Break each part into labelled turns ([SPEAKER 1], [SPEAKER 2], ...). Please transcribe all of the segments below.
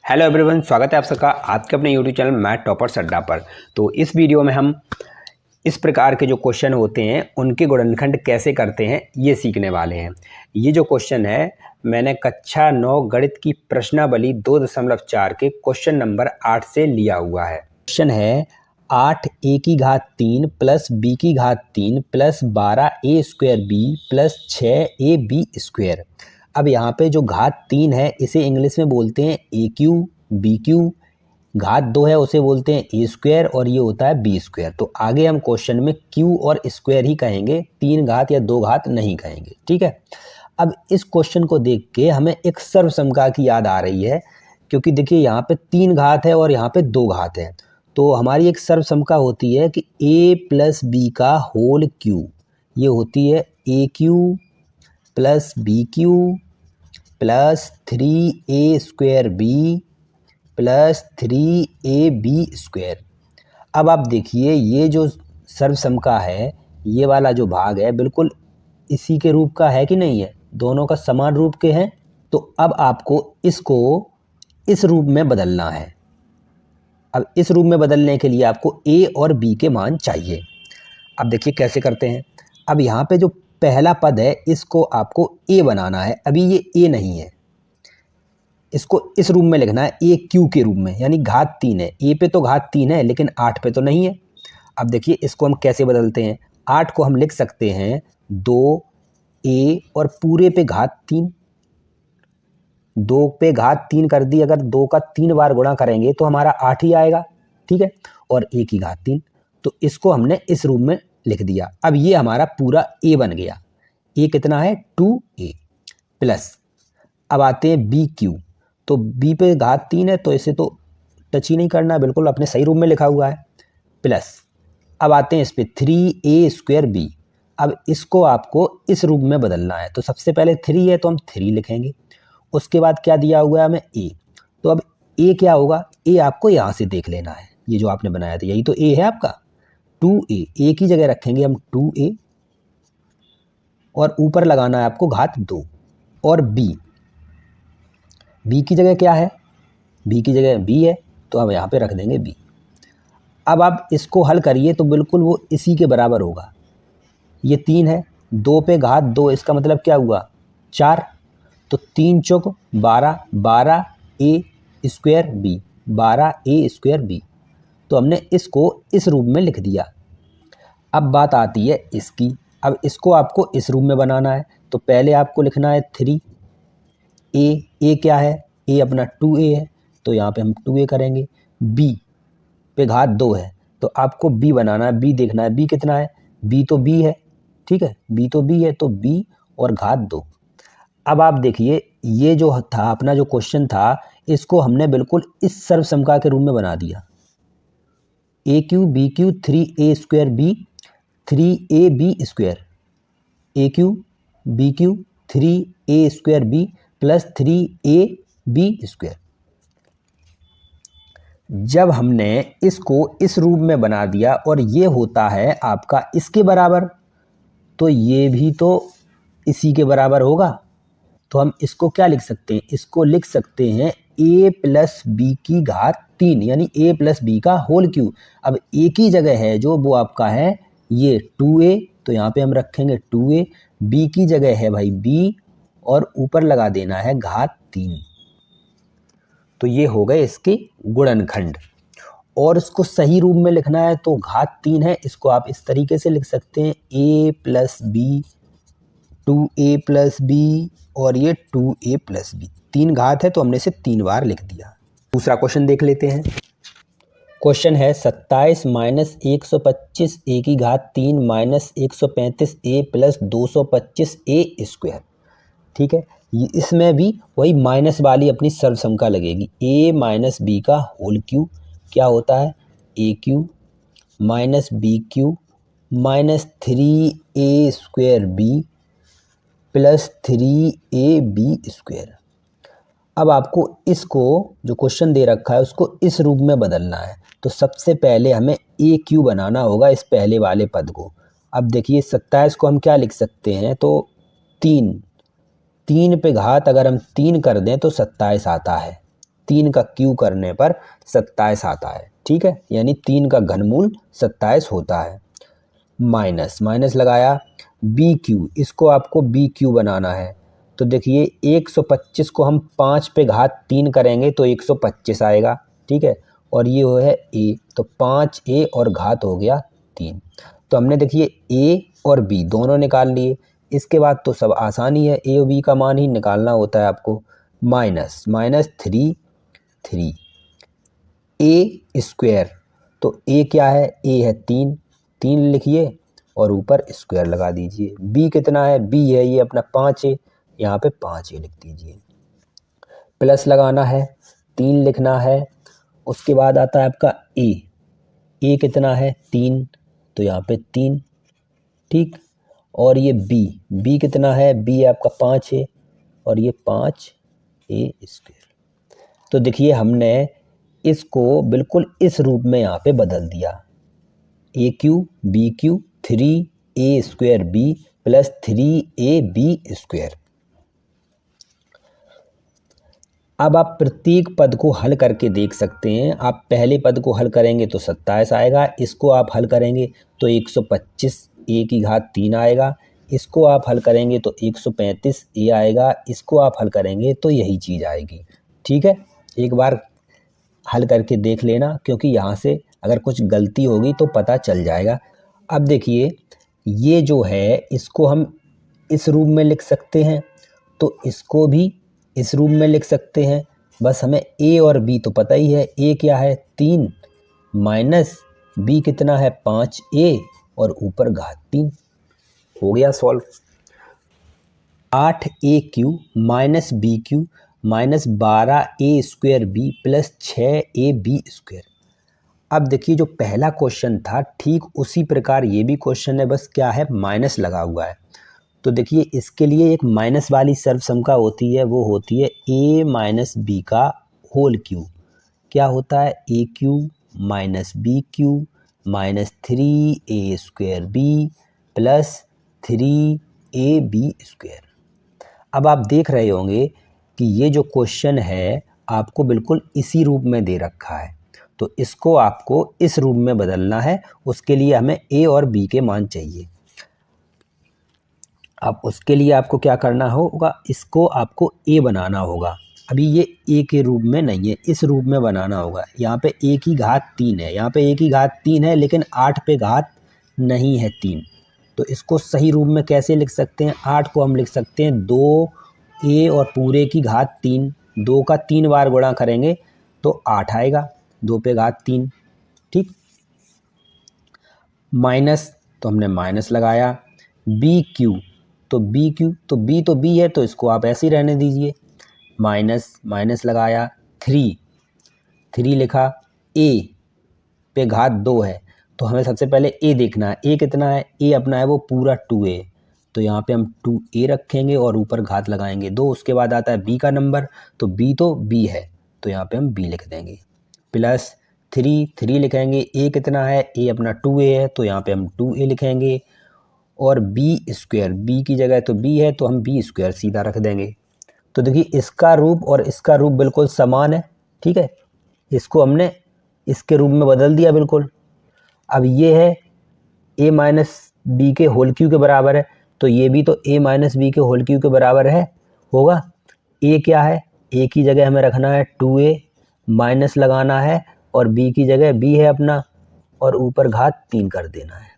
[SPEAKER 1] Hello everyone, स्वागत है आप सबका आपके अपने यूट्यूब चैनल मैथ टॉपर्स अड्डा पर। तो इस वीडियो में हम इस प्रकार के जो क्वेश्चन होते हैं उनके गुणनखंड कैसे करते हैं ये सीखने वाले हैं। ये जो क्वेश्चन है मैंने कक्षा 9 गणित की प्रश्नावली 2.4 के क्वेश्चन नंबर 8 से लिया हुआ है। क्वेश्चन है 8a की घात 3 प्लस b की घात 3 plus 12a square b plus 6ab square. अब यहाँ पे जो घात 3 है इसे इंग्लिश में बोलते हैं ए क्यू, बी क्यू। घात 2 है उसे बोलते हैं ए स्क्वायर और ये होता है बी स्क्वायर। तो आगे हम क्वेश्चन में क्यू और स्क्वायर ही कहेंगे, 3 घात या 2 घात नहीं कहेंगे, ठीक है। अब इस क्वेश्चन को देख के हमें एक सर्वसमता की याद आ रही है, क्योंकि देखिए यहाँ पे 3 घात है और यहाँ पे 2 घात है। तो हमारी एक सर्वसमता होती है कि a प्लस बी का होल क्यू, ये होती है a cube plus b cube plus 3a square b plus 3ab square. अब आप देखिए ये जो सर्वसमता है, ये वाला जो भाग है बिल्कुल इसी के रूप का है कि नहीं है, दोनों का समान रूप के हैं। तो अब आपको इसको इस रूप में बदलना है। अब इस रूप में बदलने के लिए आपको a और b के मान चाहिए। अब देखिए कैसे करते हैं। अब यहाँ पे जो पहला पद है इसको आपको a बनाना है। अभी ये a नहीं है, इसको इस रूप में लिखना है ए क्यू के रूप में, यानी घात 3 है। ए पे तो घात 3 है लेकिन 8 पे तो नहीं है। अब देखिए इसको हम कैसे बदलते हैं। 8 को हम लिख सकते हैं 2a और पूरे पे घात 3, 2 पे घात 3 कर दी। अगर 2 का 3 बार गुणा करेंगे तो हमारा 8 ही आएगा, ठीक है। और a की घात 3, तो इसको हमने इस रूप में लिख दिया। अब ये हमारा पूरा a बन गया। a कितना है 2a प्लस, अब आते हैं बी क्यू। तो b पे घात 3 है तो इसे तो टच ही नहीं करना है, बिल्कुल अपने सही रूप में लिखा हुआ है, प्लस अब आते हैं इस पे 3a स्क्वायर b। अब इसको आपको इस रूप में बदलना है। तो सबसे पहले 3 है तो हम 3 लिखेंगे, उसके बाद क्या दिया हुआ है हमें a। तो अब a क्या होगा, a आपको यहाँ से देख लेना है, ये जो आपने बनाया था यही तो a है आपका 2a। a की जगह रखेंगे हम 2a और ऊपर लगाना है आपको घात 2। और b की जगह क्या है, b की जगह b है तो अब यहाँ पे रख देंगे b। अब आप इसको हल करिए तो बिल्कुल वो इसी के बराबर होगा। ये 3 है, 2 पे घात 2, इसका मतलब क्या हुआ 4। तो 3 चौक 12, 12a square b, 12a square b। तो हमने इसको इस रूप में लिख दिया। अब बात आती है इसकी। अब इसको आपको इस रूप में बनाना है। तो पहले आपको लिखना है 3a। क्या है, a अपना 2a है तो यहाँ पे हम 2a करेंगे। b पे घात 2 है तो आपको b बनाना है, b देखना है b कितना है, b तो b है, ठीक है, b तो b है तो b और घात 2। अब आप देखिए ये जो था अपना जो क्वेश्चन था इसको हमने बिल्कुल इस सर्वसमता के रूप में बना दिया। A cube b cube 3a square b 3ab square, a cube b cube 3a square b plus 3ab square. जब हमने इसको इस रूप में बना दिया और ये होता है आपका इसके बराबर, तो ये भी तो इसी के बराबर होगा। तो हम इसको क्या लिख सकते हैं, इसको लिख सकते हैं a प्लस बी की घात 3, यानी a प्लस बी का होल क्यू। अब a की जगह है जो वो आपका है ये 2a, तो यहाँ पे हम रखेंगे 2a। b की जगह है भाई b और ऊपर लगा देना है घात 3। तो ये हो गए इसके गुणनखंड। और इसको सही रूप में लिखना है तो घात 3 है, इसको आप इस तरीके से लिख सकते हैं a plus b 2a plus b और ये 2a प्लस बी। 3 घात है तो हमने इसे 3 बार लिख दिया। दूसरा क्वेश्चन देख लेते हैं। क्वेश्चन है 27 माइनस 125 a की घात 3 minus 135 a plus 225 a square, ठीक है। इसमें भी वही माइनस वाली अपनी सर्वसमता लगेगी। a माइनस बी का होल क्यू क्या होता है a cube minus b Q minus 3a square b plus 3ab square. अब आपको इसको जो क्वेश्चन दे रखा है उसको इस रूप में बदलना है। तो सबसे पहले हमें ए क्यू बनाना होगा इस पहले वाले पद को। अब देखिए 27 को हम क्या लिख सकते हैं, तो 3 पे घात अगर हम 3 कर दें तो 27 आता है, 3 का क्यू करने पर 27 आता है, ठीक है, यानी 3 का घनमूल 27 होता है। माइनस माइनस लगाया, बी क्यू, इसको आपको बी क्यू बनाना है। तो देखिए 125 को हम 5 पे घात 3 करेंगे तो 125 आएगा, ठीक है, और ये वो है ए, तो 5a और घात हो गया 3। तो हमने देखिए ए और बी दोनों निकाल लिए। इसके बाद तो सब आसानी है, ए और बी का मान ही निकालना होता है आपको। माइनस माइनस 3 ए स्क्वायर, तो ए क्या है, ए है 3 लिखिए और ऊपर स्क्वायर लगा दीजिए। बी कितना है, बी है ये अपना 5a, यहाँ पे 5a लिख दीजिए। प्लस लगाना है, 3 लिखना है। उसके बाद आता है आपका ए कितना है 3, तो यहाँ पे 3, ठीक। और ये बी कितना है, बी है आपका 5a और ये 5a स्क्वायर। तो देखिए हमने इसको बिल्कुल इस रूप में यहाँ पे बदल दिया, a cube b cube 3a square b plus 3ab square. अब आप प्रत्येक पद को हल करके देख सकते हैं। आप पहले पद को हल करेंगे तो 27 आएगा, इसको आप हल करेंगे तो 125 a की घात 3 आएगा, इसको आप हल करेंगे तो 135 a आएगा, इसको आप हल करेंगे तो यही चीज़ आएगी, ठीक है। एक बार हल करके देख लेना, क्योंकि यहाँ से अगर कुछ गलती होगी तो पता चल जाएगा। अब देखिए ये जो है इसको हम इस रूप में लिख सकते हैं, तो इसको भी इस रूप में लिख सकते हैं। बस हमें ए और बी तो पता ही है, ए क्या है 3 माइनस बी कितना है 5a और ऊपर घात 3, हो गया solve. 8a q minus b Q minus 12a square b plus 6ab square. अब देखिए जो पहला क्वेश्चन था ठीक उसी प्रकार ये भी क्वेश्चन है, बस क्या है माइनस लगा हुआ है। तो देखिए इसके लिए एक माइनस वाली सर्वसंख्या होती है, वो होती है a माइनस बी का होल क्यू। क्या होता है, a cube minus b Q minus 3a square b plus 3ab square. अब आप देख रहे होंगे कि ये जो क्वेश्चन है आपको बिल्कुल इसी रूप में दे रखा है, तो इसको आपको इस रूप में बदलना है। उसके लिए हमें a और b के मान चाहिए। अब उसके लिए आपको क्या करना होगा, इसको आपको a बनाना होगा। अभी ये a के रूप में नहीं है, इस रूप में बनाना होगा। यहाँ पे a की घात 3 है, यहाँ पे a की घात 3 है, लेकिन 8 पे घात नहीं है 3। तो इसको सही रूप में कैसे लिख सकते हैं, 8 को हम लिख सकते हैं 2a और पूरे की घात 3, 2 का 3 बार गुणा करेंगे तो 8 आएगा, 2 पे घात 3, ठीक। माइनस, तो हमने माइनस लगाया। बी क्यू, तो बी तो बी है, तो इसको आप ऐसे ही रहने दीजिए। माइनस माइनस लगाया, 3 लिखा। ए पे घात 2 है, तो हमें सबसे पहले ए देखना है, ए कितना है, ए अपना है वो पूरा 2a, तो यहाँ पे हम 2a रखेंगे और ऊपर घात लगाएंगे 2। उसके बाद आता है बी का नंबर, तो बी है, तो यहाँ पे हम बी लिख देंगे। प्लस 3 लिखेंगे, ए कितना है, ए अपना 2a है, तो यहाँ पे हम 2a लिखेंगे। और बी स्क्वायर, बी की जगह तो बी है, तो हम बी स्क्वायर सीधा रख देंगे। तो देखिए इसका रूप और इसका रूप बिल्कुल समान है, ठीक है, इसको हमने इसके रूप में बदल दिया बिल्कुल। अब ये है a माइनस बी के होल क्यू के बराबर है, तो ये भी तो a माइनस बी के होल क्यू के बराबर है, होगा। a क्या है, a की जगह हमें रखना है 2a, माइनस लगाना है और b की जगह b है अपना, और ऊपर घात 3 कर देना है।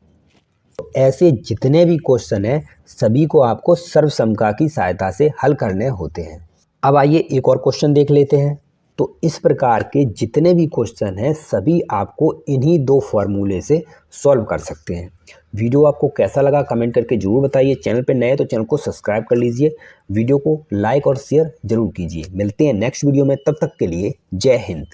[SPEAKER 1] तो ऐसे जितने भी क्वेश्चन हैं सभी को आपको सर्वसंख्या की सहायता से हल करने होते हैं। अब आइए एक और क्वेश्चन देख लेते हैं। तो इस प्रकार के जितने भी क्वेश्चन हैं सभी आपको इन्हीं 2 फॉर्मूले से सॉल्व कर सकते हैं। वीडियो आपको कैसा लगा कमेंट करके ज़रूर बताइए। चैनल पर नए तो चैनल को सब्सक्राइब कर लीजिए, वीडियो को लाइक और शेयर ज़रूर कीजिए। मिलते हैं नेक्स्ट वीडियो में, तब तक के लिए जय हिंद।